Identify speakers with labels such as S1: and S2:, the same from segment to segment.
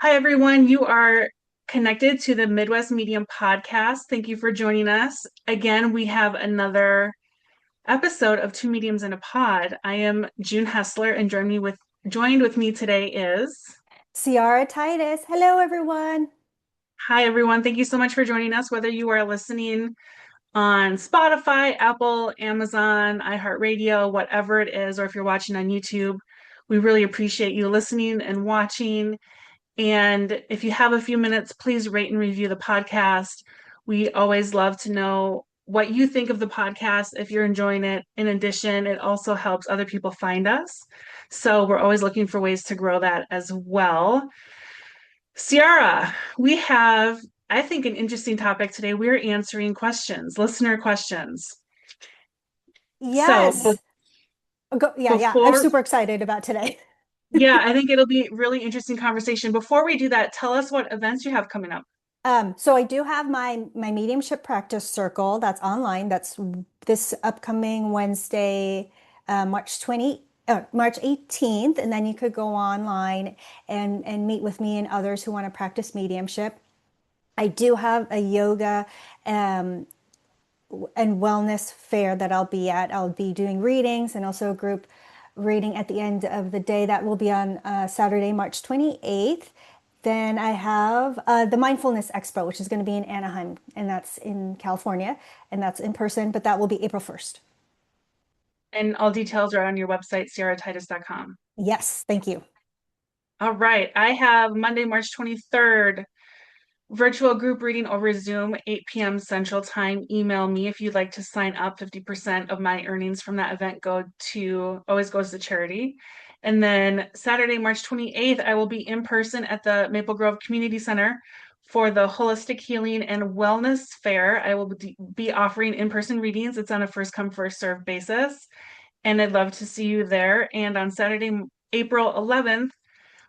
S1: Hi, everyone. You are connected to the Midwest Medium podcast. Thank you for joining us. Again, we have another episode of Two Mediums in a Pod. I am June Hessler, and joined with me today is
S2: Ciara Titus. Hello, everyone.
S1: Hi, everyone. Thank you so much for joining us. Whether you are listening on Spotify, Apple, Amazon, iHeartRadio, whatever it is, or if you're watching on YouTube, we really appreciate you listening and watching. And if you have a few minutes, please rate and review the podcast. We always love to know what you think of the podcast if you're enjoying it. In addition, it also helps other people find us. So we're always looking for ways to grow that as well. Ciara, we have, I think, an interesting topic today. We're answering questions, listener questions. So
S2: Yes. Yeah. I'm
S1: before,
S2: super excited about today.
S1: yeah, I think it'll be really interesting conversation. Before we do that, tell us what events you have coming up.
S2: So I do have my mediumship practice circle that's online. That's this upcoming Wednesday, March 18th, and then you could go online and meet with me and others who want to practice mediumship. I do have a yoga um, and wellness fair that I'll be at. I'll be doing readings and also a group reading at the end of the day. That will be on Saturday, March 28th. Then I have the Mindfulness Expo, which is going to be in Anaheim, and that's in California, and that's in person, but that will be April 1st.
S1: And all details are on your website, ciaratitus.com.
S2: Yes, thank you.
S1: All right. I have Monday, March 23rd, virtual group reading over Zoom, 8 p.m. Central Time. Email me if you'd like to sign up. 50% of my earnings from that event always goes to charity. And then Saturday, March 28th, I will be in person at the Maple Grove Community Center for the Holistic Healing and Wellness Fair. I will be offering in-person readings. It's on a first come, first serve basis. And I'd love to see you there. And on Saturday, April 11th,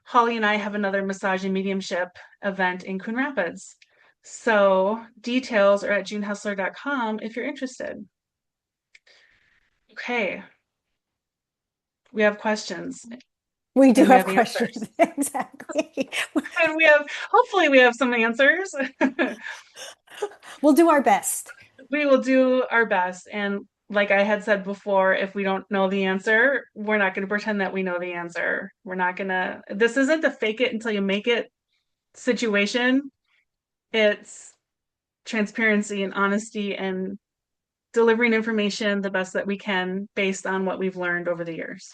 S1: Holly and I have another massage and mediumship event in Coon Rapids. So details are at junehustler.com if you're interested. Okay, we have questions
S2: We do
S1: and we
S2: have
S1: have
S2: questions.
S1: answers.
S2: Exactly.
S1: And hopefully we have some answers.
S2: We'll do our best.
S1: We will do our best. And like I had said before, if we don't know the answer, we're not going to pretend that we know the answer. This isn't a fake it until you make it situation. It's transparency and honesty and delivering information the best that we can based on what we've learned over the years.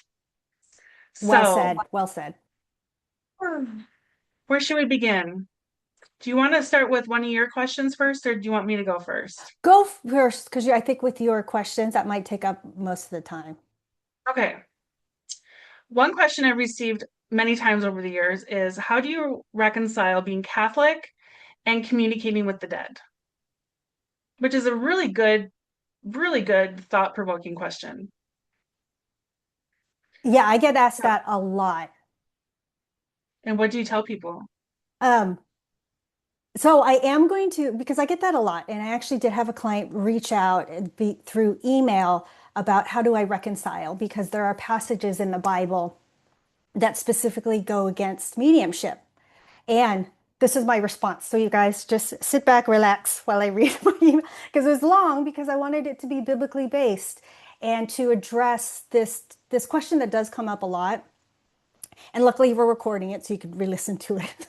S2: Well
S1: So,
S2: said. Well said.
S1: where should we begin? Do you want to start with one of your questions first, or do you want me to go first?
S2: Go first, because I think with your questions, that might take up most of the time.
S1: Okay. One question I've received many times over the years is how do you reconcile being Catholic and communicating with the dead? Which is a really good thought-provoking question.
S2: Yeah, I get asked that a lot.
S1: And what do you tell people?
S2: Um, so I am going to, because I get that a lot, and I actually did have a client reach out through email about how do I reconcile, because there are passages in the Bible that specifically go against mediumship. And this is my response. So you guys just sit back, relax while I read my email, because it was long because I wanted it to be biblically based and to address this question that does come up a lot. And luckily, we're recording it so you could re-listen to it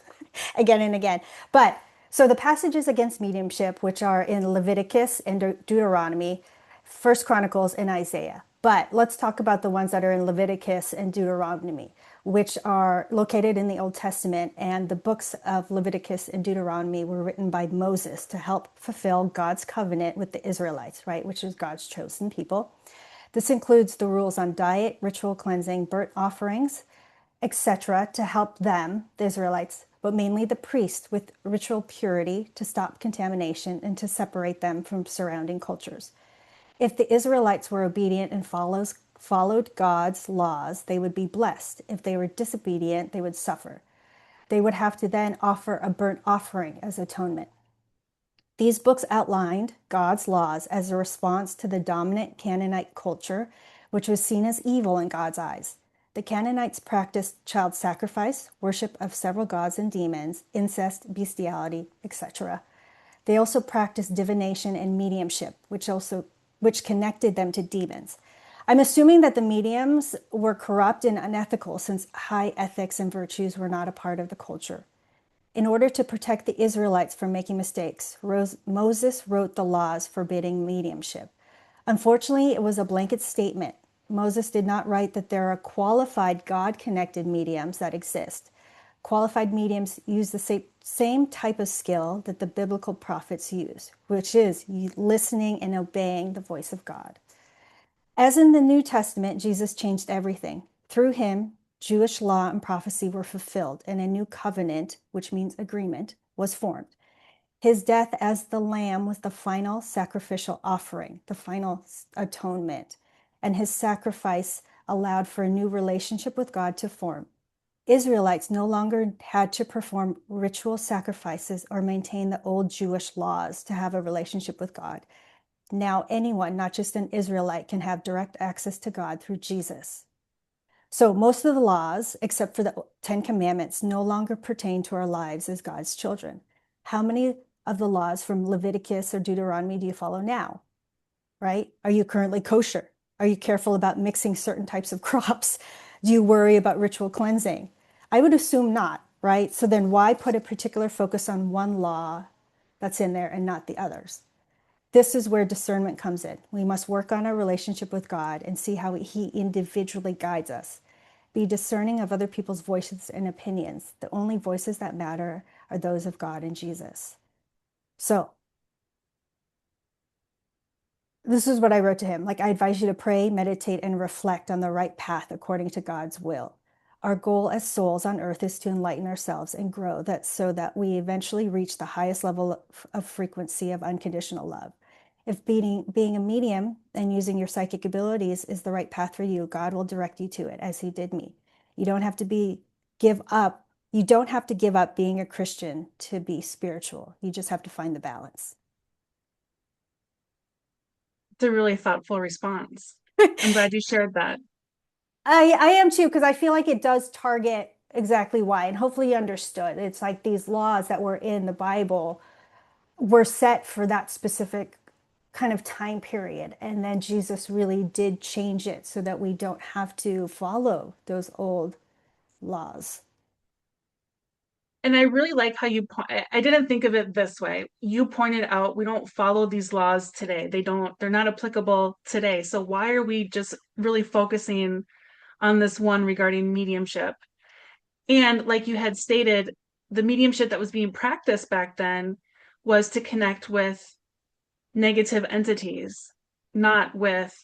S2: again and again. But so the passages against mediumship, which are in Leviticus and Deuteronomy, First Chronicles, and Isaiah. But let's talk about the ones that are in Leviticus and Deuteronomy, which are located in the Old Testament. And the books of Leviticus and Deuteronomy were written by Moses to help fulfill God's covenant with the Israelites, right, which is God's chosen people. This includes the rules on diet, ritual cleansing, burnt offerings, etc., to help them, the Israelites, but mainly the priests, with ritual purity to stop contamination and to separate them from surrounding cultures. If the Israelites were obedient and followed God's laws, they would be blessed. If they were disobedient, they would suffer. They would have to then offer a burnt offering as atonement. These books outlined God's laws as a response to the dominant Canaanite culture, which was seen as evil in God's eyes. The Canaanites practiced child sacrifice, worship of several gods and demons, incest, bestiality, etc. They also practiced divination and mediumship, which connected them to demons. I'm assuming that the mediums were corrupt and unethical since high ethics and virtues were not a part of the culture. In order to protect the Israelites from making mistakes, Moses wrote the laws forbidding mediumship. Unfortunately, it was a blanket statement. Moses did not write that there are qualified God connected mediums that exist. Qualified mediums use the same type of skill that the biblical prophets use, which is listening and obeying the voice of God. As in the New Testament, Jesus changed everything. Through him, Jewish law and prophecy were fulfilled, and a new covenant, which means agreement, was formed. His death as the lamb was the final sacrificial offering, the final atonement, and his sacrifice allowed for a new relationship with God to form. Israelites no longer had to perform ritual sacrifices or maintain the old Jewish laws to have a relationship with God. Now, anyone, not just an Israelite, can have direct access to God through Jesus. So, most of the laws, except for the Ten Commandments, no longer pertain to our lives as God's children. How many of the laws from Leviticus or Deuteronomy do you follow now? Right? Are you currently kosher? Are you careful about mixing certain types of crops? Do you worry about ritual cleansing? I would assume not, right? So then why put a particular focus on one law that's in there and not the others? This is where discernment comes in. We must work on our relationship with God and see how he individually guides us. Be discerning of other people's voices and opinions. The only voices that matter are those of God and Jesus. So, this is what I wrote to him. Like, I advise you to pray, meditate, and reflect on the right path according to God's will. Our goal as souls on earth is to enlighten ourselves and grow that so that we eventually reach the highest level of frequency of unconditional love. If being a medium and using your psychic abilities is the right path for you, God will direct you to it as he did me. You don't have to give up. You don't have to give up being a Christian to be spiritual. You just have to find the balance.
S1: It's a really thoughtful response. I'm glad you shared that.
S2: I am too, because I feel like it does target exactly why. And hopefully you understood. It's like these laws that were in the Bible were set for that specific kind of time period. And then Jesus really did change it so that we don't have to follow those old laws.
S1: And I really like how I didn't think of it this way. You pointed out we don't follow these laws today. They're not applicable today. So why are we just really focusing on this one regarding mediumship? And like you had stated, the mediumship that was being practiced back then was to connect with negative entities, not with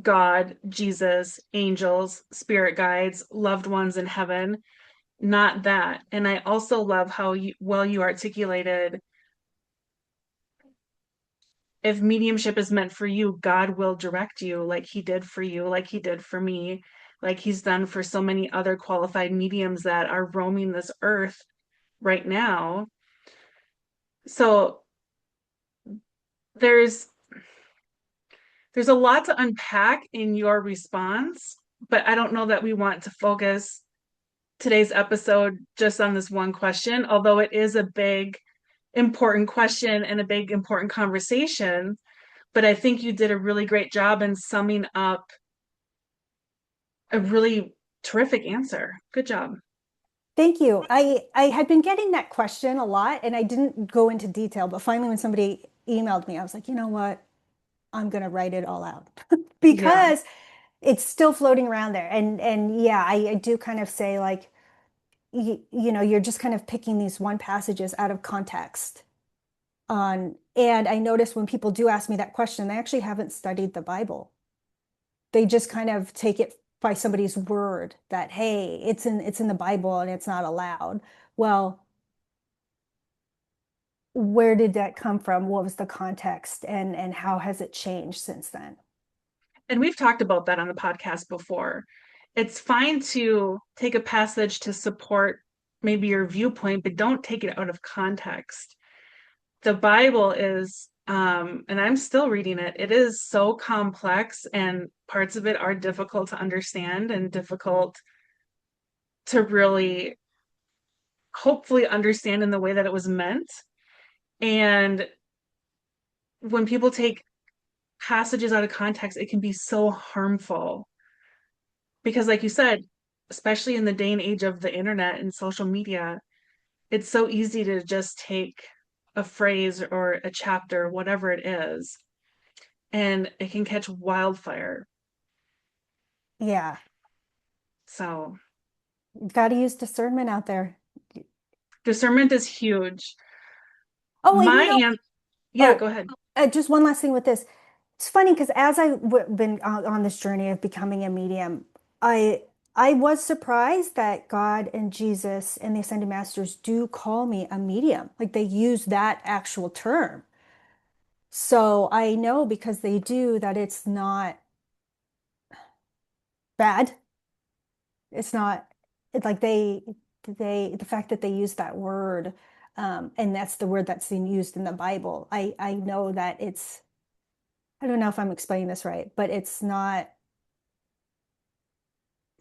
S1: God, Jesus, angels, spirit guides, loved ones in heaven, not that. And I also love how you articulated, if mediumship is meant for you, God will direct you like he did for you, like he did for me, like he's done for so many other qualified mediums that are roaming this earth right now. So there's there's a lot to unpack in your response, but I don't know that we want to focus today's episode just on this one question, although it is a big important question and a big important conversation. But I think you did a really great job in summing up a really terrific answer. Good job.
S2: Thank you. I had been getting that question a lot and I didn't go into detail, but finally when somebody emailed me, I was like, you know what? I'm going to write it all out
S1: Yeah.
S2: because it's still floating around there. And yeah, I do kind of say like, you're just kind of picking these one passages out of context. And I notice when people do ask me that question, they actually haven't studied the Bible. They just kind of take it by somebody's word that, hey, it's in the Bible and it's not allowed. Well, where did that come from? What was the context and how has it changed since then?
S1: And we've talked about that on the podcast before. It's fine to take a passage to support maybe your viewpoint, but don't take it out of context. The Bible is, and I'm still reading it, it is so complex and parts of it are difficult to understand and difficult to really hopefully understand in the way that it was meant. And when people take passages out of context, it can be so harmful because, like you said, especially in the day and age of the internet and social media, it's so easy to just take a phrase or a chapter, whatever it is, and it can catch wildfire.
S2: Yeah.
S1: So
S2: You've got to use discernment out there.
S1: discernment is huge.
S2: Oh, and
S1: My aunt, yeah,
S2: oh,
S1: go ahead.
S2: just one last thing with this. It's funny because as I've been on this journey of becoming a medium, I I was surprised that God and Jesus and the Ascended Masters do call me a medium. Like they use that actual term. So I know because they do that it's not bad. It's not it's like the fact that they use that word, and that's the word that's being used in the Bible. I know that it's I don't know if I'm explaining this right, but it's not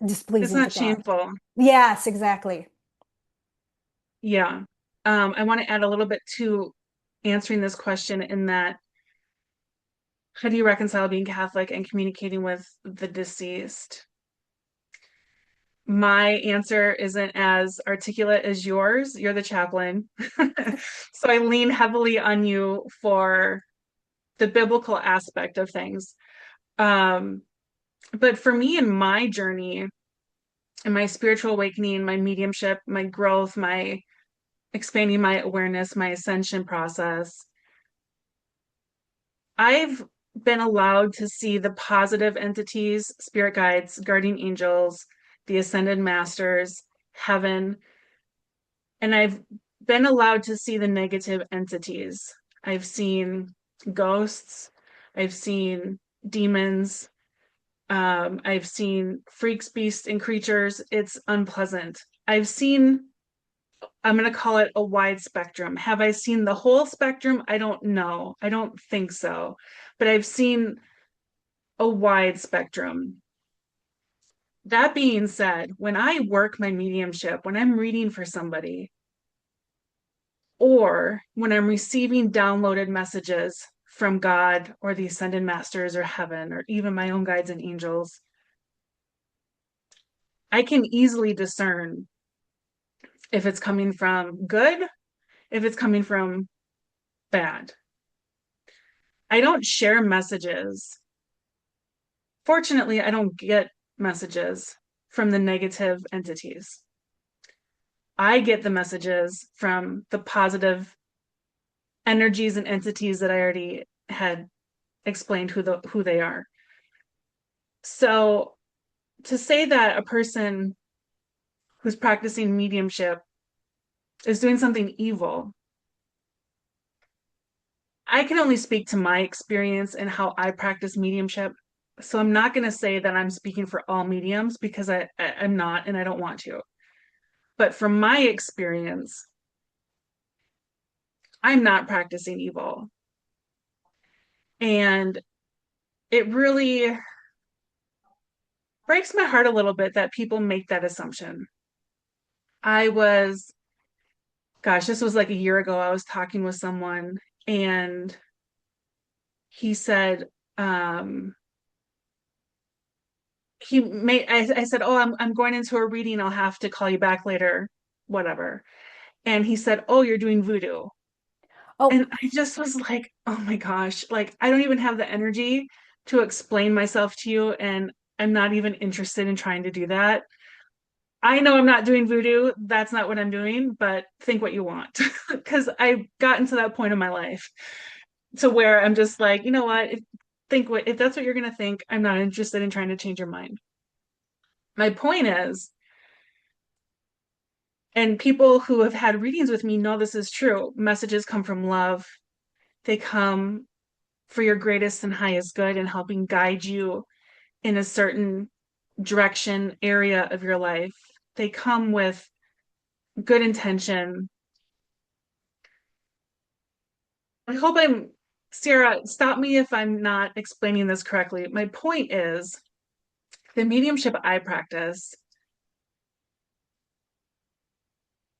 S1: It's
S2: displeasing to
S1: not
S2: God.
S1: shameful.
S2: Yes, exactly.
S1: Yeah. I want to add a little bit to answering this question in that how do you reconcile being Catholic and communicating with the deceased? My answer isn't as articulate as yours. You're the chaplain. So I lean heavily on you for the biblical aspect of things. Um, but for me in my journey, in my spiritual awakening, my mediumship, my growth, my expanding my awareness, my ascension process, I've been allowed to see the positive entities, spirit guides, guardian angels, the ascended masters, heaven, and I've been allowed to see the negative entities. I've seen ghosts, I've seen demons, I've seen freaks, beasts, and creatures. It's unpleasant. I've seen, I'm going to call it a wide spectrum. Have I seen the whole spectrum? I don't know. I don't think so. But I've seen a wide spectrum. That being said, when I work my mediumship, when I'm reading for somebody, or when I'm receiving downloaded messages from God or the ascended masters or heaven or even my own guides and angels, I can easily discern if it's coming from good, if it's coming from bad. I don't share messages. Fortunately, I don't get messages from the negative entities. I get the messages from the positive energies and entities that I already had explained who they are. So to say that a person who's practicing mediumship is doing something evil, I can only speak to my experience and how I practice mediumship. So I'm not going to say that I'm speaking for all mediums because I'm not and I don't want to. But from my experience, I'm not practicing evil. And it really breaks my heart a little bit that people make that assumption. I was, gosh, this was like a year ago. I was talking with someone and he said, um, I said, oh, I'm going into a reading. I'll have to call you back later, whatever. And he said, oh, you're doing voodoo.
S2: Oh,
S1: And I just was like, oh my gosh, like I don't even have the energy to explain myself to you. And I'm not even interested in trying to do that. I know I'm not doing voodoo. That's not what I'm doing, but think what you want. Because I've gotten to that point in my life to where I'm just like, you know what? If that's what you're gonna think, I'm not interested in trying to change your mind. My point is, and people who have had readings with me know this is true. Messages come from love. They come for your greatest and highest good and helping guide you in a certain direction, area of your life. They come with good intention. I hope I'm, Ciara, stop me if I'm not explaining this correctly. My point is the mediumship I practice,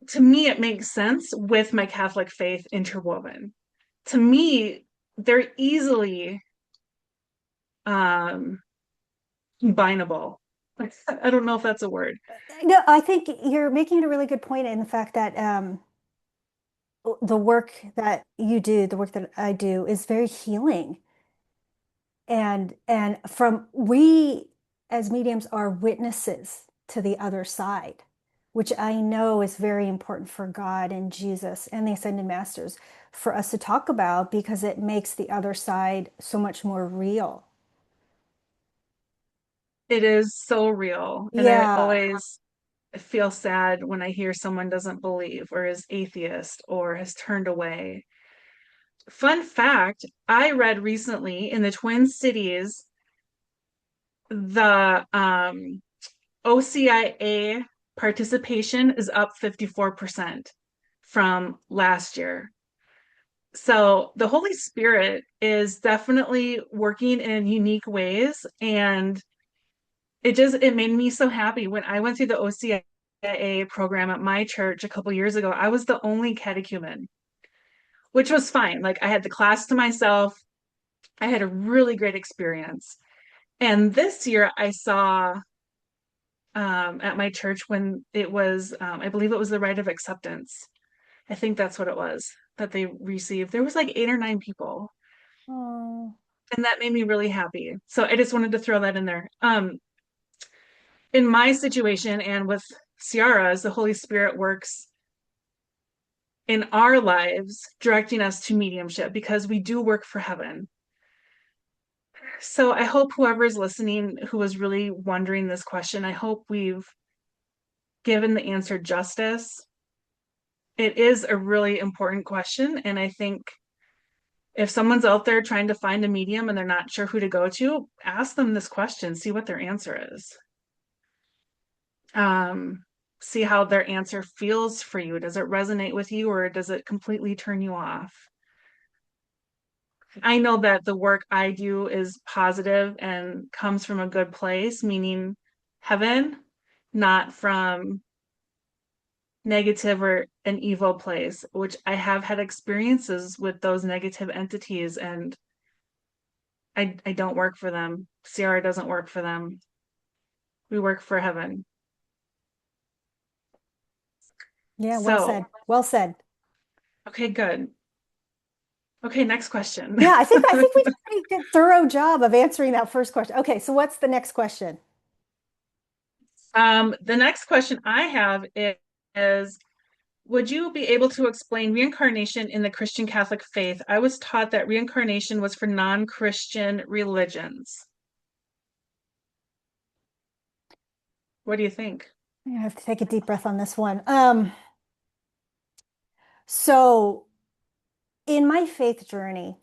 S1: to me, it makes sense with my Catholic faith interwoven. To me, they're easily um, combinable. I don't know if that's a word.
S2: No, I think you're making a really good point in the fact that the work that you do, the work that I do, is very healing. And from we as mediums are witnesses to the other side, which I know is very important for God and Jesus and the Ascended Masters for us to talk about because it makes the other side so much more real.
S1: It is so real. And I
S2: Yeah.
S1: always feel sad when I hear someone doesn't believe or is atheist or has turned away. Fun fact, I read recently in the Twin Cities, the OCIA participation is up 54% from last year. So the Holy Spirit is definitely working in unique ways. And it made me so happy when I went through the OCIA program at my church a couple years ago. I was the only catechumen, which was fine. Like I had the class to myself. I had a really great experience. And this year I saw at my church when it was, I believe it was the rite of acceptance. I think that's what it was that they received. There was like 8 or 9 people,
S2: Oh,
S1: and that made me really happy. So I just wanted to throw that in there. In my situation and with Ciara's, the Holy Spirit works in our lives, directing us to mediumship because we do work for heaven. So I hope whoever's listening who was really wondering this question, I hope we've given the answer justice. It is a really important question. And I think if someone's out there trying to find a medium and they're not sure who to go to, ask them this question, see what their answer is. Um, See how their answer feels for you. Does it resonate with you or does it completely turn you off? I know that the work I do is positive and comes from a good place, meaning heaven, not from negative or an evil place, which I have had experiences with those negative entities and I don't work for them. Ciara doesn't work for them. We work for heaven.
S2: yeah, well
S1: So,
S2: said. Well said.
S1: okay, good. Okay, next question.
S2: Yeah, I think we did a pretty good, thorough job of answering that first question. Okay, so what's the next question?
S1: The next question I have is, would you be able to explain reincarnation in the Christian Catholic faith? I was taught that reincarnation was for non-Christian religions. What do you think?
S2: I have to take a deep breath on this one. So in my faith journey,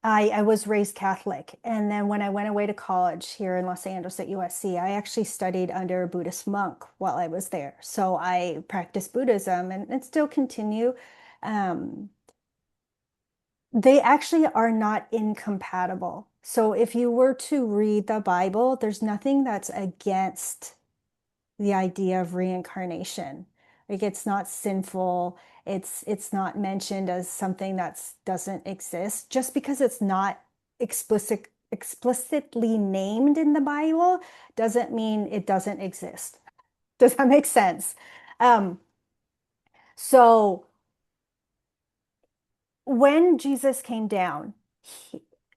S2: I was raised Catholic. And then when I went away to college here in Los Angeles at USC, I actually studied under a Buddhist monk while I was there. So I practiced Buddhism and still continue. Um, they actually are not incompatible. So if you were to read the Bible, there's nothing that's against the idea of reincarnation. Like it's not sinful. It's not mentioned as something that doesn't exist. Just because it's not explicitly named in the Bible doesn't mean it doesn't exist. Does that make sense? Um, so when Jesus came down,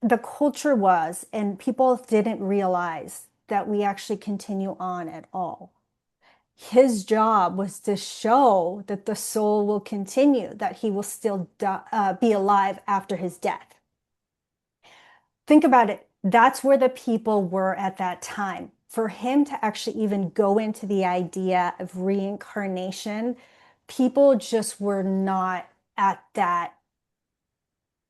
S2: the culture was, and people didn't realize that we actually continue on at all. His job was to show that the soul will continue, that he will still be alive after his death. Think about it. That's where the people were at that time. For him to actually even go into the idea of reincarnation, people just were not at that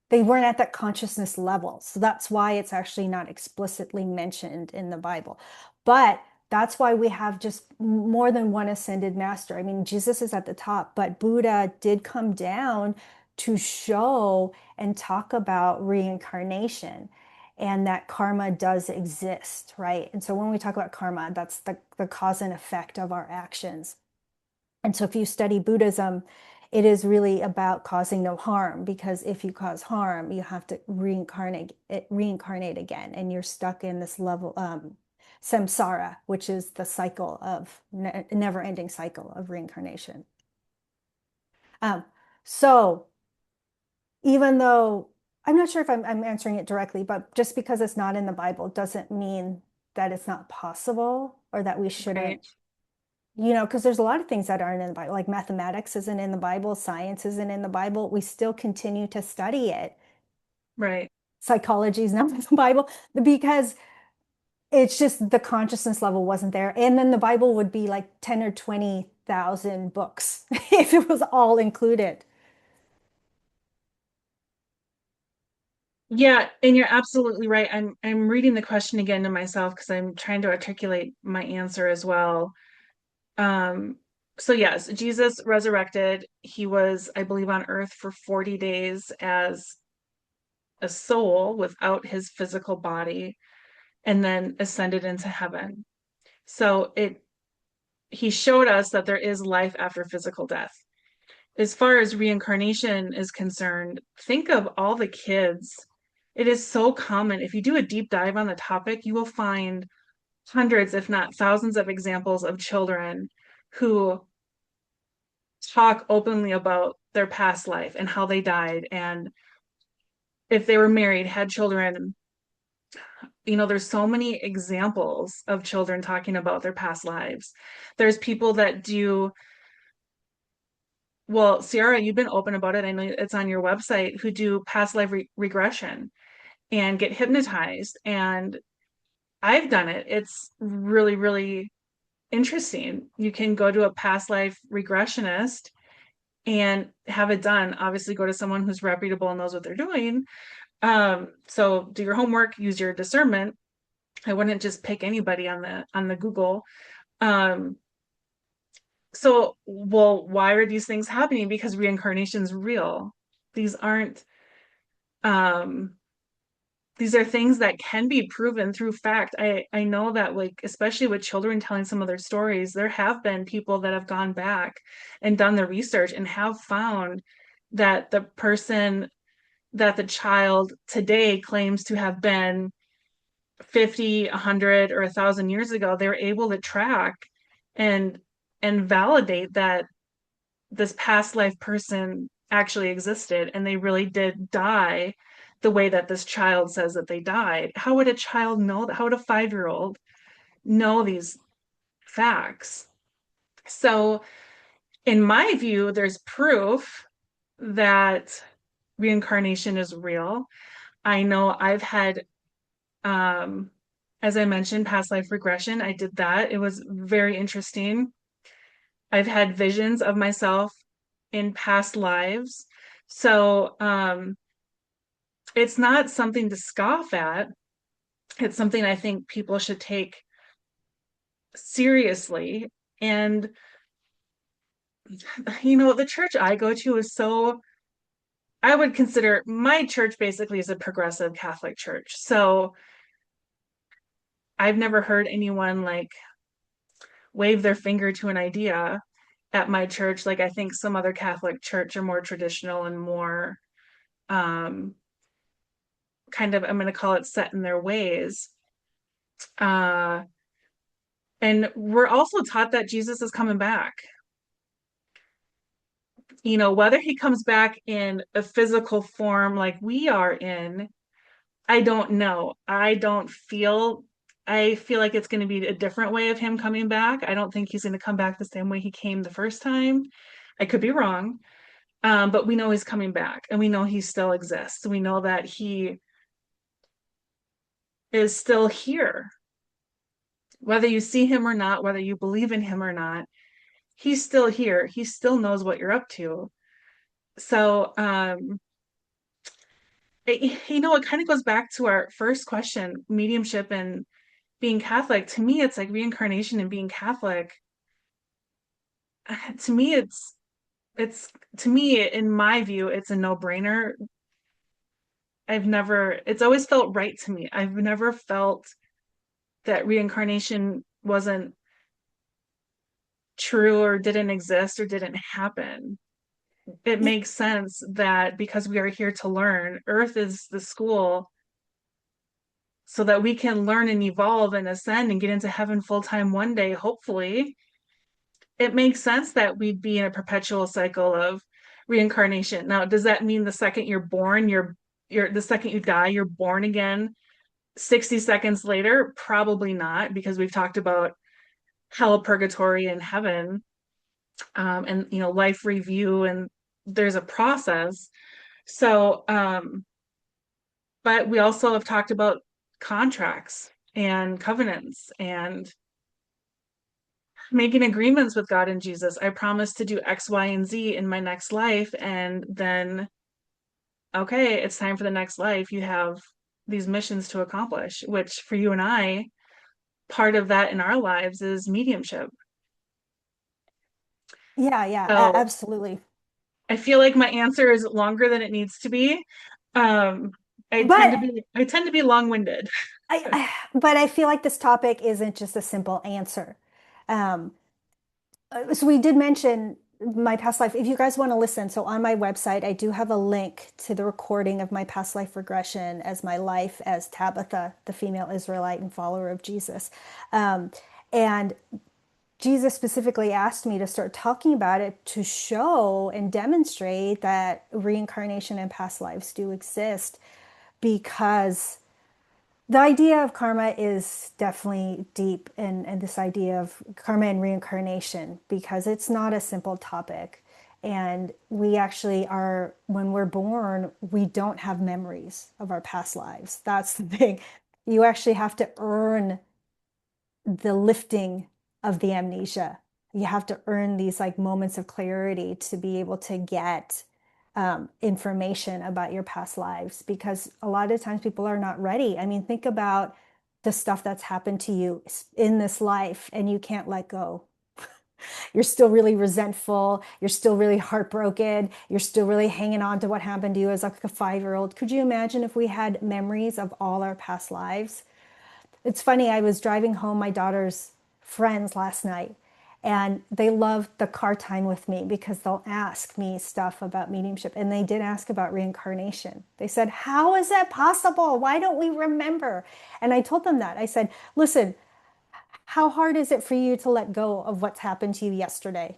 S2: they weren't at that consciousness level. So that's why it's actually not explicitly mentioned in the Bible. But that's why we have just more than one ascended master. I mean, Jesus is at the top, but Buddha did come down to show and talk about reincarnation and that karma does exist, right? And so when we talk about karma, that's the cause and effect of our actions. And so if you study Buddhism, it is really about causing no harm, because if you cause harm, you have to reincarnate again, and you're stuck in this level, samsara, which is the cycle of never-ending cycle of reincarnation. Um, so even though I'm not sure if I'm answering it directly, but just because it's not in the Bible doesn't mean that it's not possible or that we shouldn't,
S1: Right,
S2: because there's a lot of things that aren't in the Bible, like mathematics isn't in the Bible, science isn't in the Bible. We still continue to study it.
S1: right.
S2: Psychology is not in the Bible because it's just the consciousness level wasn't there. And then the Bible would be like 10 or 20,000 books if it was all included.
S1: Yeah, and you're absolutely right. I'm reading the question again to myself because I'm trying to articulate my answer as well. Um, so yes, Jesus resurrected. He was, I believe, on earth for 40 days as a soul without his physical body, and then ascended into heaven. So it he showed us that there is life after physical death. As far as reincarnation is concerned, think of all the kids. It is so common. If you do a deep dive on the topic, you will find hundreds, if not thousands, of examples of children who talk openly about their past life and how they died. And if they were married, had children, there's so many examples of children talking about their past lives. There's people that do, well, Ciara, you've been open about it. I know it's on your website, who do past life regression and get hypnotized. And I've done it. It's really, really interesting. You can go to a past life regressionist and have it done. Obviously, go to someone who's reputable and knows what they're doing. So do your homework, use your discernment. I wouldn't just pick anybody on the Google. Um, so, well, why are these things happening? Because reincarnation's real. These aren't um these are things that can be proven through fact. I know that, like, especially with children telling some of their stories, there have been people that have gone back and done the research and have found that the person that the child today claims to have been 50, 100, or 1,000 years ago, they were able to track and validate that this past life person actually existed and they really did die the way that this child says that they died. How would a child know that? How would a 5-year-old know these facts? So, in my view, there's proof that reincarnation is real. I know I've had, um, as I mentioned, past life regression. I did that. It was very interesting. I've had visions of myself in past lives. So it's not something to scoff at. It's something I think people should take seriously. And, the church I go to is so, I would consider my church basically is a progressive Catholic church. So I've never heard anyone like wave their finger to an idea at my church. Like I think some other Catholic church are more traditional and more um, kind of, I'm going to call it set in their ways. Uh, and we're also taught that Jesus is coming back. Whether he comes back in a physical form like we are in, I don't know. I feel like it's going to be a different way of him coming back. I don't think he's going to come back the same way he came the first time. I could be wrong. But we know he's coming back and we know he still exists. We know that he is still here. Whether you see him or not, whether you believe in him or not, he's still here. He still knows what you're up to. So, it kind of goes back to our first question, mediumship and being Catholic. To me, it's like reincarnation and being Catholic. To me, it's to me, in my view, it's a no-brainer. It's always felt right to me. I've never felt that reincarnation wasn't true or didn't exist or didn't happen. It
S2: Y-
S1: makes sense that because we are here to learn, Earth is the school so that we can learn and evolve and ascend and get into heaven full time one day, hopefully. It makes sense that we'd be in a perpetual cycle of reincarnation. Now, does that mean the second you're born, you're the second you die, you're born again 60 seconds later? Probably not, because we've talked about hell, purgatory, and heaven, and life review, and there's a process. So, but we also have talked about contracts and covenants and making agreements with God and Jesus. I promise to do X, Y, and Z in my next life. And then, okay, it's time for the next life. You have these missions to accomplish, which for you and I, part of that in our lives is mediumship.
S2: Yeah, yeah,
S1: So
S2: absolutely.
S1: I feel like my answer is longer than it needs to be. Um,
S2: But
S1: I tend to be long-winded.
S2: but I feel like this topic isn't just a simple answer. Um, so we did mention my past life. If you guys want to listen, so on my website, I do have a link to the recording of my past life regression as my life as Tabitha, the female Israelite and follower of Jesus. Um, and Jesus specifically asked me to start talking about it to show and demonstrate that reincarnation and past lives do exist because the idea of karma is definitely deep and this idea of karma and reincarnation because it's not a simple topic. And we actually are, when we're born, we don't have memories of our past lives. That's the thing. You actually have to earn the lifting of the amnesia. You have to earn these like moments of clarity to be able to get information about your past lives because a lot of times people are not ready. I mean, think about the stuff that's happened to you in this life and you can't let go. You're still really resentful. You're still really heartbroken. You're still really hanging on to what happened to you as like a 5-year-old. Could you imagine if we had memories of all our past lives? It's funny, I was driving home my daughter's friends last night, and they love the car time with me because they'll ask me stuff about mediumship. And they did ask about reincarnation. They said, how is that possible? Why don't we remember? And I told them that. I said, listen, how hard is it for you to let go of what's happened to you yesterday?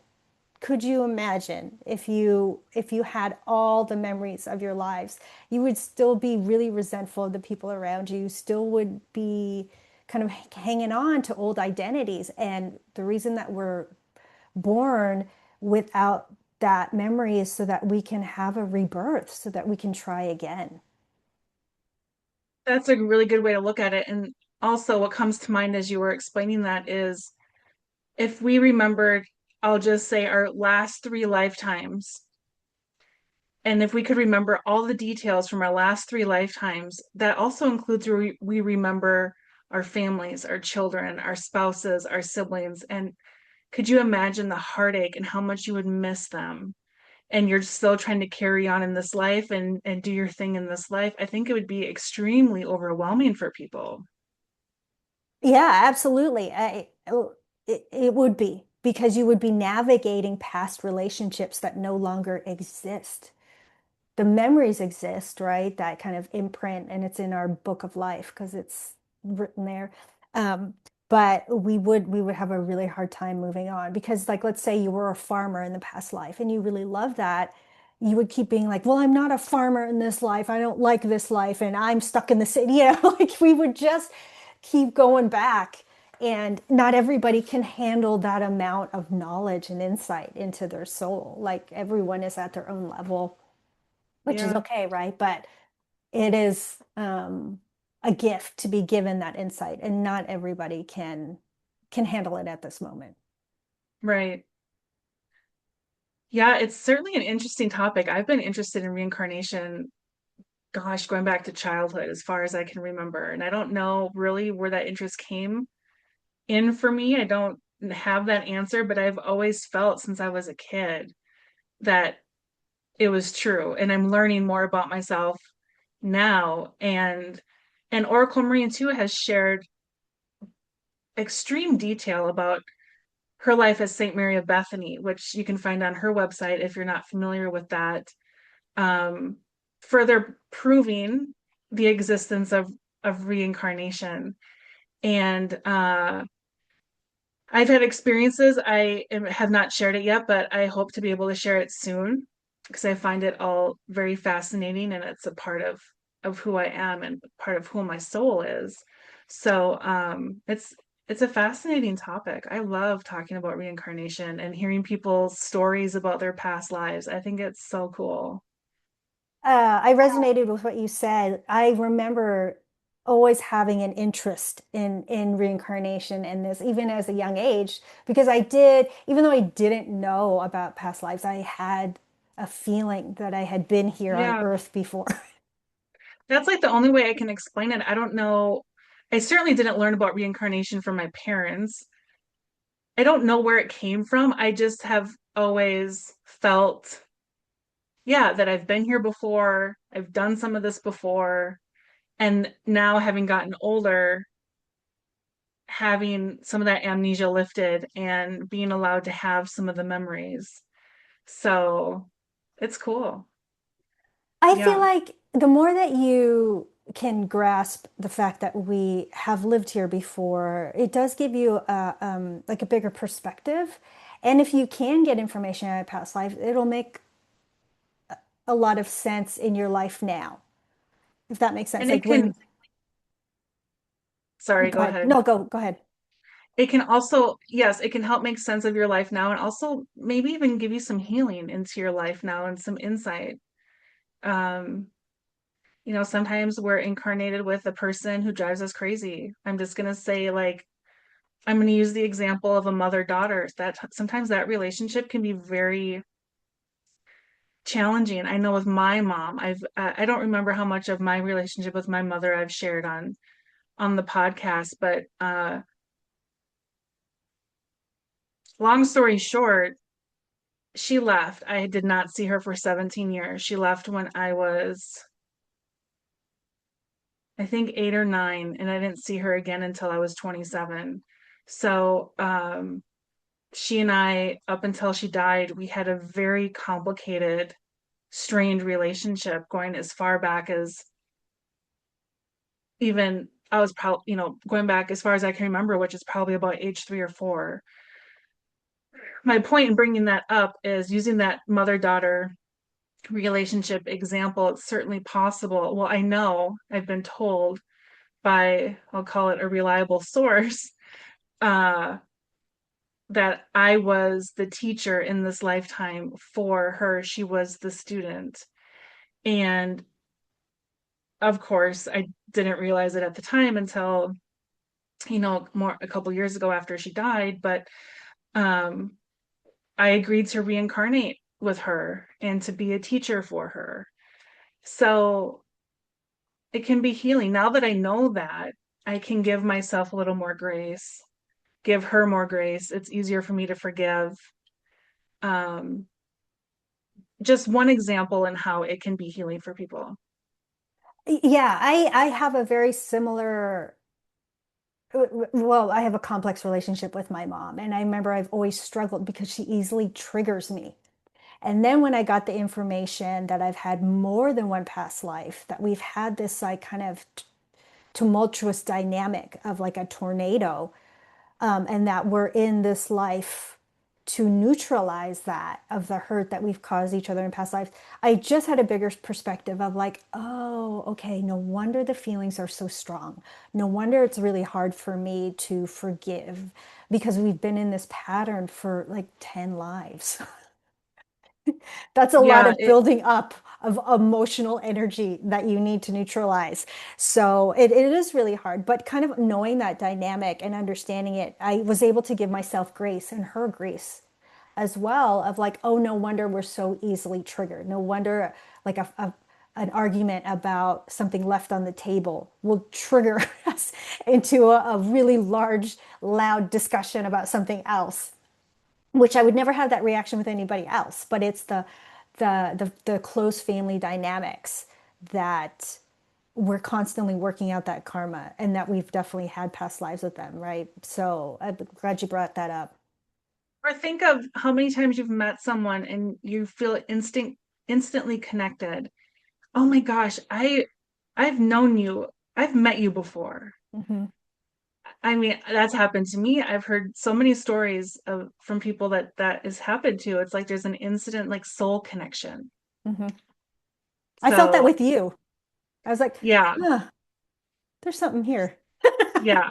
S2: Could you imagine if you had all the memories of your lives, you would still be really resentful of the people around you. You still would be kind of hanging on to old identities. And the reason that we're born without that memory is so that we can have a rebirth, so that we can try again.
S1: That's a really good way to look at it. And also, what comes to mind as you were explaining that is if we remembered, I'll just say our last three lifetimes, and if we could remember all the details from our last three lifetimes, that also includes where we remember our families, our children, our spouses, our siblings. And could you imagine the heartache and how much you would miss them? And you're still trying to carry on in this life and do your thing in this life. I think it would be extremely overwhelming for people.
S2: Yeah, absolutely. It would be because you would be navigating past relationships that no longer exist. The memories exist, right? That kind of imprint, and it's in our book of life because it's written there. Um, but we would have a really hard time moving on because, like, let's say you were a farmer in the past life and you really love that, you would keep being like, "Well, I'm not a farmer in this life. I don't like this life, and I'm stuck in the city." Like we would just keep going back. And not everybody can handle that amount of knowledge and insight into their soul. Like everyone is at their own level, which is
S1: Yeah,
S2: okay, right? But it is a gift to be given that insight, and not everybody can handle it at this moment.
S1: right. Yeah, it's certainly an interesting topic. I've been interested in reincarnation, gosh, going back to childhood as far as I can remember. And I don't know really where that interest came in for me. I don't have that answer, but I've always felt since I was a kid that it was true. And I'm learning more about myself now. And Oracle Marine too has shared extreme detail about her life as Saint Mary of Bethany, which you can find on her website if you're not familiar with that, um, further proving the existence of reincarnation. And I've had experiences. Have not shared it yet, but I hope to be able to share it soon because I find it all very fascinating and it's a part of who I am and part of who my soul is. So it's a fascinating topic. I love talking about reincarnation and hearing people's stories about their past lives. I think it's so cool.
S2: I resonated with what you said. I remember always having an interest in reincarnation and this, even as a young age, because I did, even though I didn't know about past lives, I had a feeling that I had been here on
S1: Yeah,
S2: Earth before.
S1: that's like the only way I can explain it. I don't know. I certainly didn't learn about reincarnation from my parents. I don't know where it came from. I just have always felt, yeah, that I've been here before. I've done some of this before. And now, having gotten older, having some of that amnesia lifted and being allowed to have some of the memories. So it's cool.
S2: I feel
S1: Yeah.
S2: like the more that you can grasp the fact that we have lived here before, it does give you like a bigger perspective. And if you can get information out of past life, it'll make a lot of sense in your life now, if that makes sense.
S1: And it
S2: Like when,
S1: can, sorry,
S2: go
S1: go
S2: ahead.
S1: ahead.
S2: No, go ahead.
S1: It can also, yes, it can help make sense of your life now and also maybe even give you some healing into your life now and some insight. Um, sometimes we're incarnated with a person who drives us crazy. I'm just gonna say, like, I'm gonna use the example of a mother-daughter. That sometimes that relationship can be very challenging. I know with my mom, I don't remember how much of my relationship with my mother I've shared on the podcast, but long story short, she left. I did not see her for 17 years. She left when I was, I think, 8 or 9, and I didn't see her again until I was 27. So, she and I, up until she died, we had a very complicated, strained relationship going as far back as even I was probably, going back as far as I can remember, which is probably about age 3 or 4. My point in bringing that up is using that mother-daughter relationship example. It's certainly possible. Well, I know I've been told by, I'll call it a reliable source, uh, that I was the teacher in this lifetime for her. She was the student. And of course, I didn't realize it at the time until, more a couple years ago after she died. But um, I agreed to reincarnate with her and to be a teacher for her. So it can be healing. Now that I know that, I can give myself a little more grace, give her more grace. It's easier for me to forgive. Um, just one example in how it can be healing for people.
S2: Yeah, I have a very similar, well, I have a complex relationship with my mom, and I remember I've always struggled because she easily triggers me. And then when I got the information that I've had more than one past life, that we've had this like kind of tumultuous dynamic of like a tornado, and that we're in this life to neutralize that of the hurt that we've caused each other in past lives. I just had a bigger perspective of like, oh, okay, no wonder the feelings are so strong. No wonder it's really hard for me to forgive because we've been in this pattern for like 10 lives. That's a lot
S1: Yeah,
S2: of building up of emotional energy that you need to neutralize. So it is really hard, but kind of knowing that dynamic and understanding it, I was able to give myself grace and her grace as well of like, oh, no wonder we're so easily triggered. No wonder like an argument about something left on the table will trigger us into a really large, loud discussion about something else, which I would never have that reaction with anybody else, but it's the close family dynamics that we're constantly working out that karma and that we've definitely had past lives with them, right? So I'm glad you brought that up.
S1: Or think of how many times you've met someone and you feel instantly connected. Oh my gosh, I've known you. I've met you before.
S2: Hmm.
S1: I mean, that's happened to me. I've heard so many stories of from people that has happened to. It's like there's an instant like soul connection.
S2: Hmm. I felt that
S1: So,
S2: with you. I was like,
S1: yeah,
S2: huh, there's something here.
S1: yeah.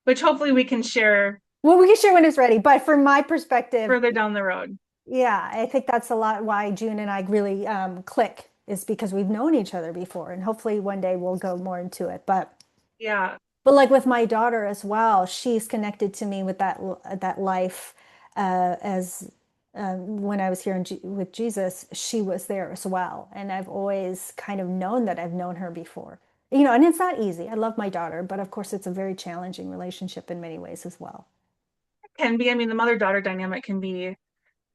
S1: Which hopefully we can share
S2: Well, we can share when it's ready. But from my perspective,
S1: further down the road.
S2: yeah, I think that's a lot why June and I really click is because we've known each other before, and hopefully one day we'll go more into it.
S1: Yeah.
S2: But like with my daughter as well, she's connected to me with that life as when I was here with Jesus, she was there as well, and I've always kind of known that I've known her before. You know, and it's not easy. I love my daughter, but of course, it's a very challenging relationship in many ways as well.
S1: Can be, I mean, the mother-daughter dynamic can be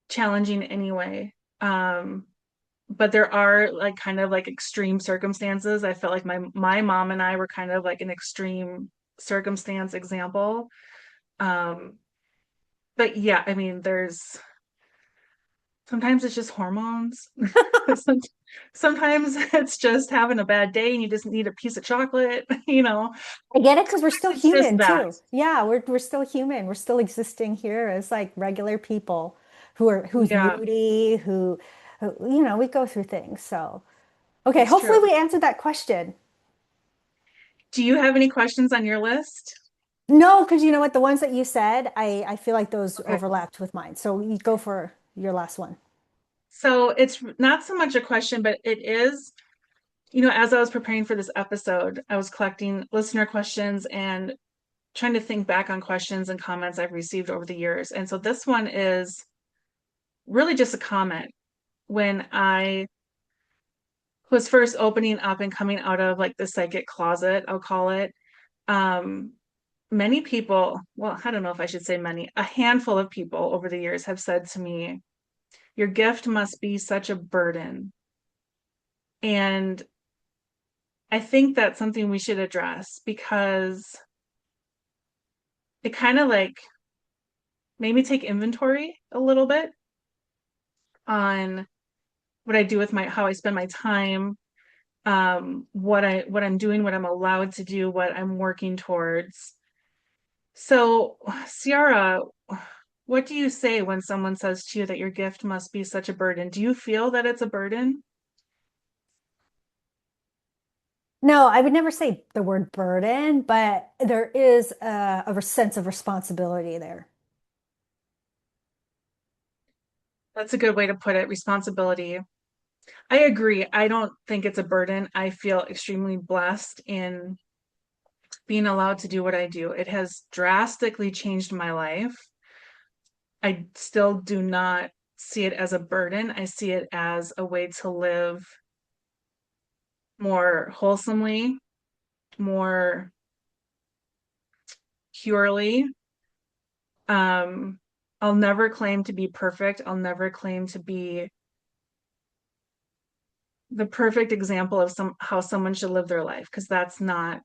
S1: challenging anyway. Um, but there are like kind of like extreme circumstances. I felt like my mom and I were kind of like an extreme circumstance example. Um, but yeah, I mean, there's sometimes it's just hormones. Some- Sometimes it's just having a bad day and you just need a piece of chocolate, you know.
S2: I get it because we're still
S1: It's just
S2: human
S1: that.
S2: too. Yeah, we're still human. We're still existing here as like regular people who's
S1: Yeah,
S2: moody, who you know, we go through things. So, okay,
S1: it's
S2: hopefully
S1: true.
S2: we answered that question.
S1: Do you have any questions on your list?
S2: No, because you know what, the ones that you said, I feel like those
S1: Okay.
S2: overlapped with mine. So you go for your last one.
S1: So it's not so much a question, but it is, as I was preparing for this episode, I was collecting listener questions and trying to think back on questions and comments I've received over the years. And so this one is really just a comment. When I was first opening up and coming out of like the psychic closet, I'll call it, um, many people, well, I don't know if I should say many, a handful of people over the years have said to me, your gift must be such a burden. And I think that's something we should address because it kind of like made me take inventory a little bit on what I do with my how I spend my time, what I'm doing, what I'm allowed to do, what I'm working towards. So, Ciara, what do you say when someone says to you that your gift must be such a burden? Do you feel that it's a burden?
S2: No, I would never say the word burden, but there is a sense of responsibility there.
S1: That's a good way to put it, responsibility. I agree. I don't think it's a burden. I feel extremely blessed in being allowed to do what I do. It has drastically changed my life. I still do not see it as a burden. I see it as a way to live more wholesomely, more purely. Um, I'll never claim to be perfect. I'll never claim to be the perfect example of how someone should live their life because that's not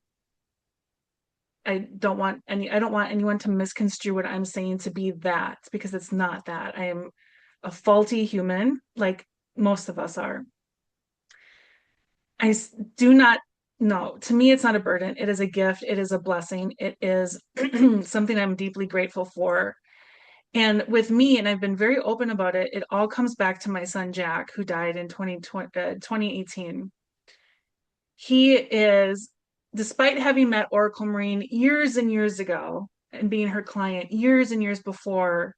S1: I don't want anyone to misconstrue what I'm saying to be that because it's not that. I am a faulty human like most of us are. Do not no, to me it's not a burden. It is a gift, it is a blessing. It is something I'm deeply grateful for. And with me, and I've been very open about it, it all comes back to my son Jack, who died in 2018. He is, despite having met Oracle Marine years and years ago and being her client years and years before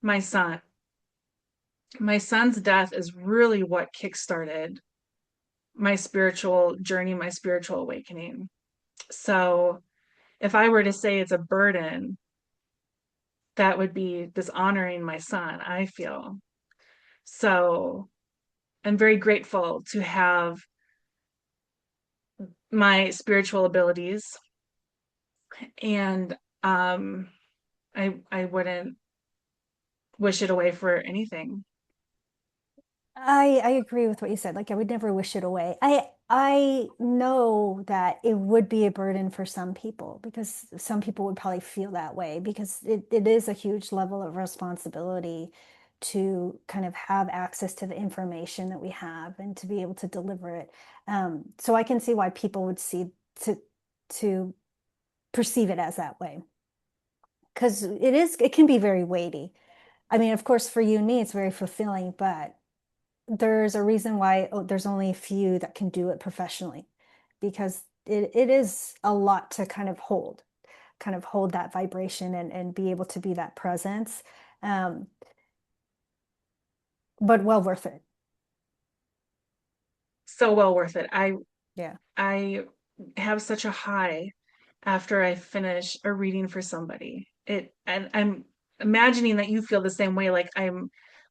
S1: my son, my son's death is really what kickstarted my spiritual journey, my spiritual awakening. So if I were to say it's a burden, that would be dishonoring my son, I feel. So I'm very grateful to have my spiritual abilities and I wouldn't wish it away for anything.
S2: I agree with what you said. Like I would never wish it away. I know that it would be a burden for some people because some people would probably feel that way because it is a huge level of responsibility to kind of have access to the information that we have and to be able to deliver it. So I can see why people would see to perceive it as that way because it can be very weighty. I mean, of course, for you and me, it's very fulfilling, but there's a reason why there's only a few that can do it professionally because it is a lot to kind of hold that vibration and be able to be that presence. Um, but well worth it.
S1: So well worth it.
S2: Yeah.
S1: I have such a high after I finish a reading for somebody. And I'm imagining that you feel the same way. Like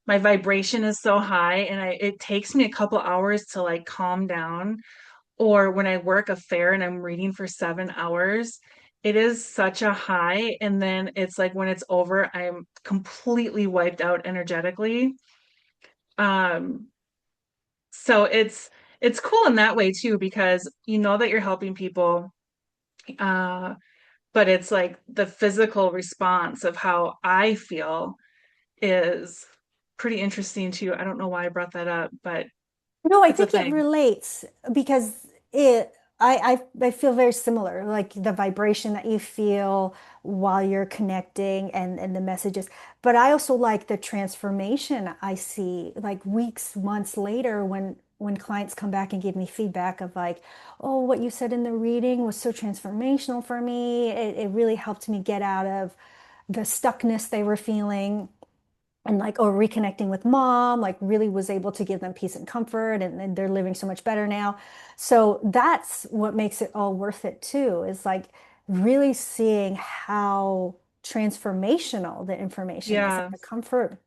S1: my vibration is so high and it takes me a couple hours to like calm down. Or when I work a fair and I'm reading for 7 hours, it is such a high. And then it's like when it's over, I'm completely wiped out energetically. Um, so it's cool in that way too, because you know that you're helping people. Uh, but it's like the physical response of how I feel is pretty interesting too. I don't know why I brought that up, but
S2: No, I
S1: it's a
S2: think it
S1: thing.
S2: relates because I feel very similar, like the vibration that you feel while you're connecting and the messages. But I also like the transformation I see like weeks, months later when clients come back and give me feedback of like, oh, what you said in the reading was so transformational for me. It really helped me get out of the stuckness they were feeling and like or reconnecting with mom like really was able to give them peace and comfort and they're living so much better now so that's what makes it all worth it too is like really seeing how transformational the information is like
S1: Yeah,
S2: the comfort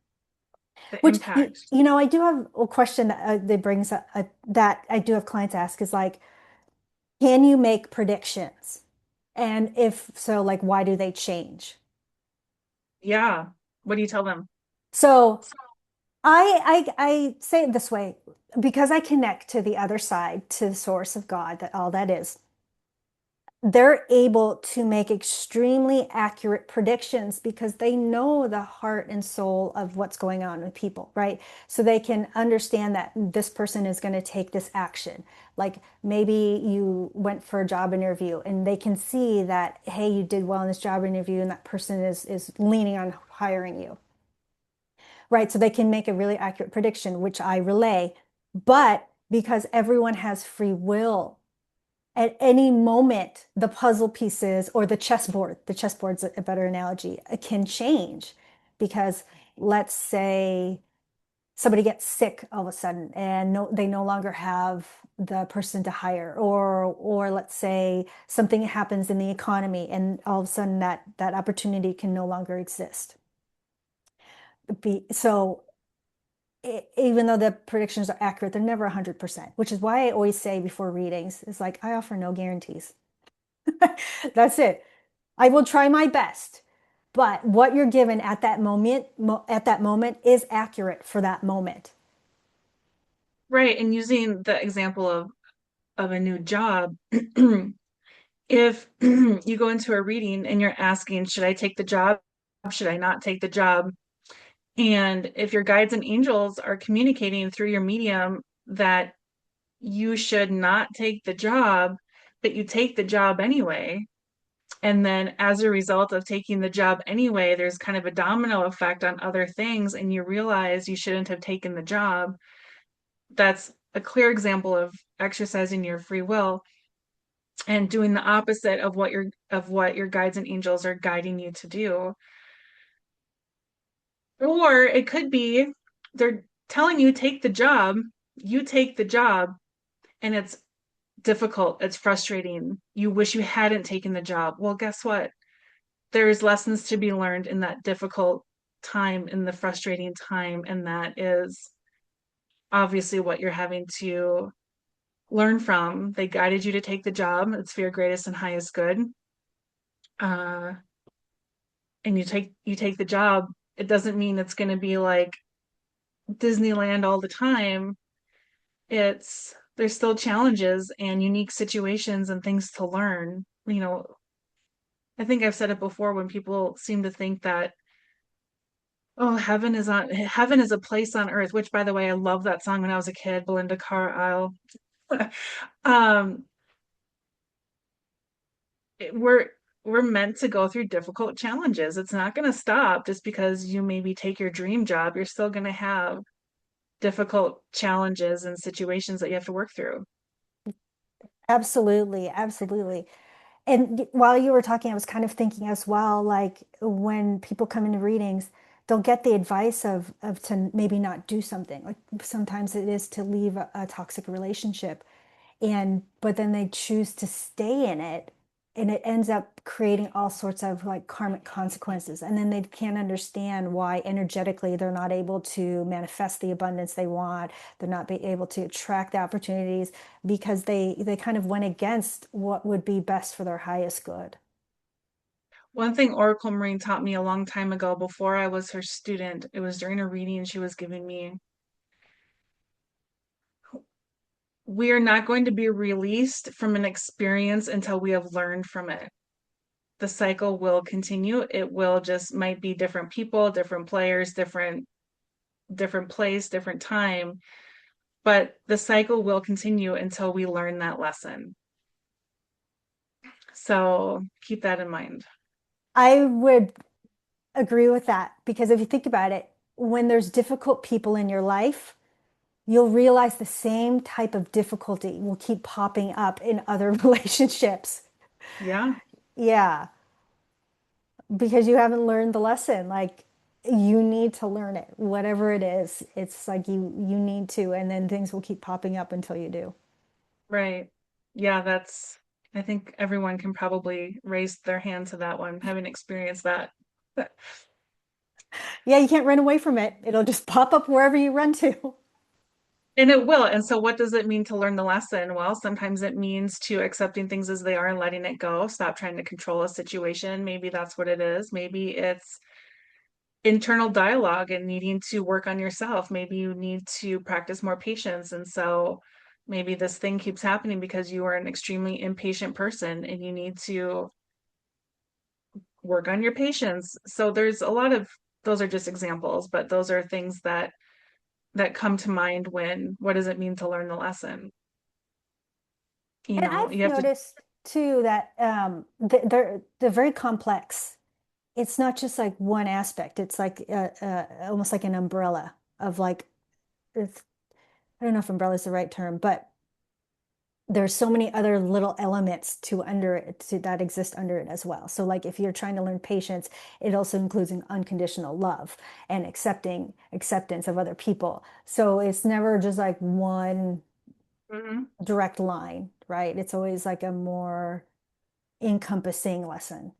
S1: the
S2: which
S1: impact.
S2: you know I do have a question that brings up that I do have clients ask is like can you make predictions and if so like why do they change
S1: Yeah. What do you tell them?
S2: so I say it this way because I connect to the other side, to the source of God, that all that is. They're able to make extremely accurate predictions because they know the heart and soul of what's going on with people, right? So they can understand that this person is going to take this action. Like maybe you went for a job interview and they can see that, hey, you did well in this job interview and that person is leaning on hiring you. Right. So they can make a really accurate prediction, which I relay. But because everyone has free will, at any moment, the puzzle pieces or the chessboard's a better analogy, can change. Because let's say somebody gets sick all of a sudden and they no longer have the person to hire, or let's say something happens in the economy and all of a sudden that opportunity can no longer exist. So even though the predictions are accurate, they're never 100%, which is why I always say before readings, it's like, I offer no guarantees. That's it. I will try my best, but what you're given at that moment is accurate for that moment.
S1: Right. And using the example of a new job, if you go into a reading and you're asking, should I take the job? Should I not take the job? And if your guides and angels are communicating through your medium that you should not take the job, but you take the job anyway. And then as a result of taking the job anyway, there's kind of a domino effect on other things, and you realize you shouldn't have taken the job. That's a clear example of exercising your free will and doing the opposite of what your guides and angels are guiding you to do. Or it could be they're telling you take the job, you take the job, and it's difficult, it's frustrating. You wish you hadn't taken the job. Well, guess what? There's lessons to be learned in that difficult time, in the frustrating time, and that is obviously what you're having to learn from. They guided you to take the job. It's for your greatest and highest good. Uh, and you take the job. It doesn't mean it's going to be like Disneyland all the time. It's there's still challenges and unique situations and things to learn. I think I've said it before when people seem to think that, oh, heaven is a place on earth, which by the way, I love that song when I was a kid, Belinda Carlisle. um, it- we're we're meant to go through difficult challenges. It's not going to stop just because you maybe take your dream job. You're still going to have difficult challenges and situations that you have to work through.
S2: Absolutely, absolutely. And while you were talking, I was kind of thinking as well, like when people come into readings, they'll get the advice of to maybe not do something. Like sometimes it is to leave a toxic relationship, and but then they choose to stay in it, and it ends up creating all sorts of like karmic consequences. And then they can't understand why energetically they're not able to manifest the abundance they want. They're not be able to attract the opportunities because they kind of went against what would be best for their highest good.
S1: One thing Oracle Marine taught me a long time ago before I was her student, it was during a reading she was giving me. We are not going to be released from an experience until we have learned from it. The cycle will continue. It will just might be different people, different players, different place, different time, but the cycle will continue until we learn that lesson. So keep that in mind.
S2: I would agree with that because if you think about it, when there's difficult people in your life, you'll realize the same type of difficulty will keep popping up in other relationships.
S1: Yeah,
S2: Yeah, because you haven't learned the lesson. Like you need to learn it, whatever it is. It's like you need to, and then things will keep popping up until you do.
S1: right. Yeah, I think everyone can probably raise their hand to that one, having experienced that.
S2: Yeah, you can't run away from it. It'll just pop up wherever you run to.
S1: And it will. And so, what does it mean to learn the lesson? Well, sometimes it means to accepting things as they are and letting it go. Stop trying to control a situation. Maybe that's what it is. Maybe it's internal dialogue and needing to work on yourself. Maybe you need to practice more patience. And so, maybe this thing keeps happening because you are an extremely impatient person and you need to work on your patience. So, there's a lot of those are just examples, but those are things that come to mind when what does it mean to learn the lesson?
S2: And I've
S1: You have to.
S2: noticed too that they're very complex. It's not just like one aspect. It's like almost like an umbrella of like it's, I don't know if umbrella is the right term, but there's so many other little elements to under it to that exist under it as well. So like if you're trying to learn patience, it also includes an unconditional love and acceptance of other people. So it's never just like one
S1: Mhm.
S2: direct line, right? It's always like a more encompassing lesson.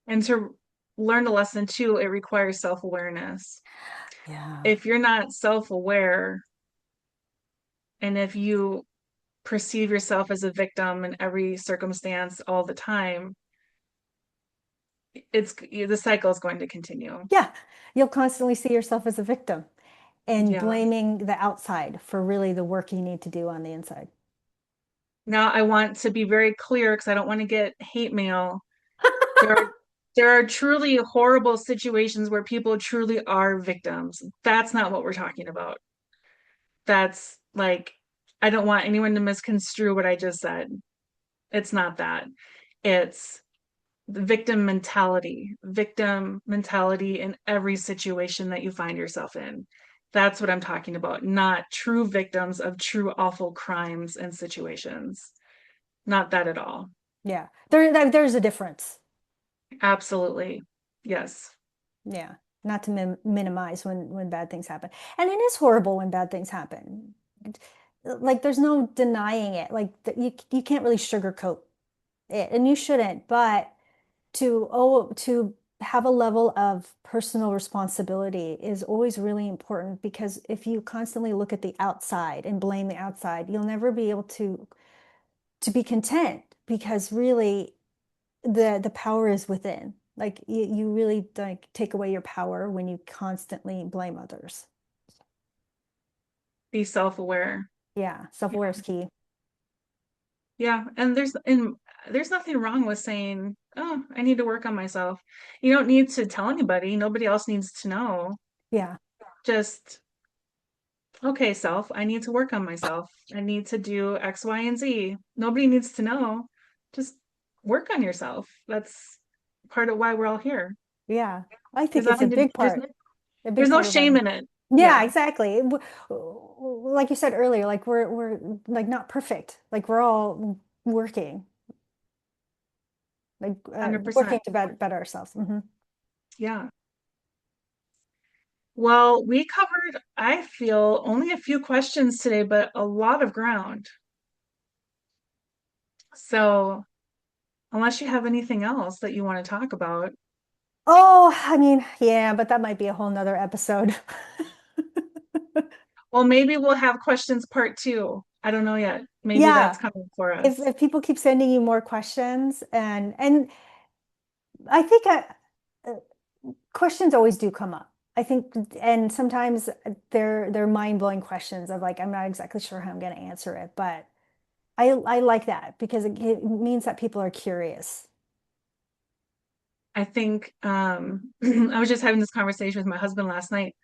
S1: And to learn the lesson too, it requires self-awareness.
S2: Yeah.
S1: If you're not self-aware and if you perceive yourself as a victim in every circumstance all the time, it's the cycle is going to continue.
S2: Yeah. You'll constantly see yourself as a victim and
S1: Yeah.
S2: blaming the outside for really the work you need to do on the inside.
S1: Now I want to be very clear because I don't want to get hate mail. There are there are truly horrible situations where people truly are victims. That's not what we're talking about. That's like I don't want anyone to misconstrue what I just said. It's not that. It's the victim mentality in every situation that you find yourself in. That's what I'm talking about, not true victims of true awful crimes and situations. Not that at all.
S2: Yeah. There's a difference.
S1: Absolutely. Yes.
S2: Yeah. Not to minimize when bad things happen. And it is horrible when bad things happen. Like there's no denying it. Like you can't really sugarcoat it and you shouldn't, but to have a level of personal responsibility is always really important because if you constantly look at the outside and blame the outside, you'll never be able to be content because really the power is within. Like you really like take away your power when you constantly blame others.
S1: Be self aware.
S2: Yeah, self-aware is key.
S1: Yeah, and there's nothing wrong with saying, "Oh, I need to work on myself." You don't need to tell anybody. Nobody else needs to know.
S2: Yeah,
S1: Just, okay, self, I need to work on myself. I need to do X, Y, and Z. Nobody needs to know. Just work on yourself. That's part of why we're all here.
S2: yeah. I
S1: There's
S2: think it's
S1: nothing to,
S2: a
S1: there's
S2: big
S1: no
S2: part of why.
S1: shame in it.
S2: Yeah,
S1: Yeah,
S2: exactly. Like you said earlier, like we're like not perfect. Like we're all working, like working
S1: 100%.
S2: to better ourselves.
S1: Yeah. Well, we covered, I feel, only a few questions today, but a lot of ground. So, unless you have anything else that you want to talk about,
S2: Oh, I mean, yeah, but that might be a whole nother episode.
S1: well, maybe we'll have questions part two. I don't know yet. Maybe that's
S2: Yeah,
S1: coming for
S2: if
S1: us.
S2: if people keep sending you more questions, and I think uh, questions always do come up. I think, and sometimes they're mind-blowing questions of like I'm not exactly sure how I'm going to answer it, but I like that because it means that people are curious.
S1: I think I was just having this conversation with my husband last night.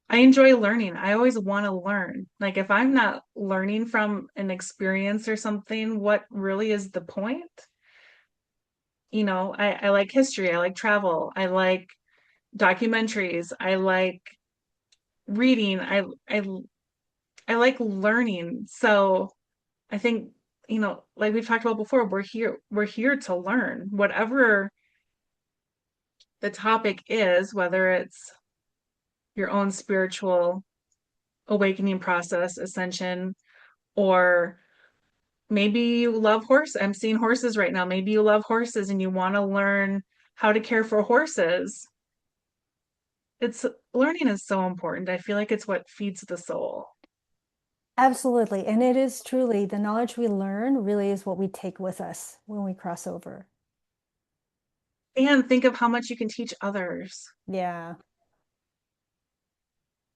S1: I enjoy learning. I always want to learn. Like if I'm not learning from an experience or something, what really is the point? I like history, I like travel, I like documentaries, I like reading, I like learning. So I think, like we've talked about before, we're here to learn. Whatever the topic is, whether it's your own spiritual awakening process, ascension, or maybe you love horse. I'm seeing horses right now. Maybe you love horses and you want to learn how to care for horses. It's learning is so important. I feel like it's what feeds the soul.
S2: Absolutely. And it is truly the knowledge we learn really is what we take with us when we cross over.
S1: And think of how much you can teach others.
S2: Yeah.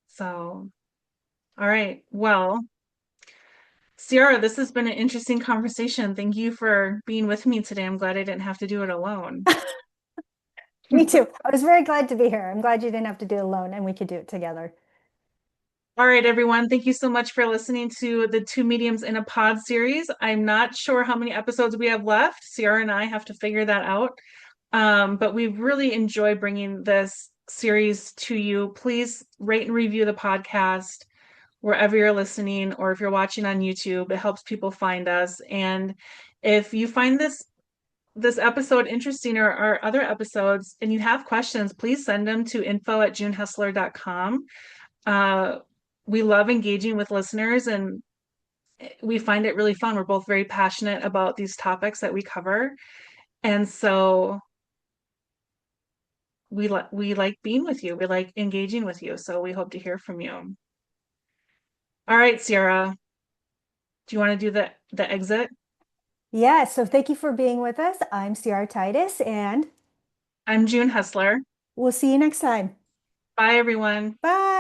S1: So, all right. Well, Ciara, this has been an interesting conversation. Thank you for being with me today. I'm glad I didn't have to do it alone.
S2: Me too. I was very glad to be here. I'm glad you didn't have to do it alone and we could do it together.
S1: All right, everyone. Thank you so much for listening to the Two Mediums in a Pod series. I'm not sure how many episodes we have left. Ciara and I have to figure that out. But we really enjoy bringing this series to you. Please rate and review the podcast wherever you're listening, or if you're watching on YouTube. It helps people find us. And if you find this episode interesting, or other episodes, and you have questions, please send them to info@junehustler.com. Uh, we love engaging with listeners, and we find it really fun. We're both very passionate about these topics that we cover. And so we like being with you. We like engaging with you. So we hope to hear from you. All right, Ciara, do you want to do the exit?
S2: Yeah, so thank you for being with us. I'm Ciara Titus, and
S1: I'm June Hessler.
S2: we'll see you next time.
S1: Bye, everyone.
S2: Bye.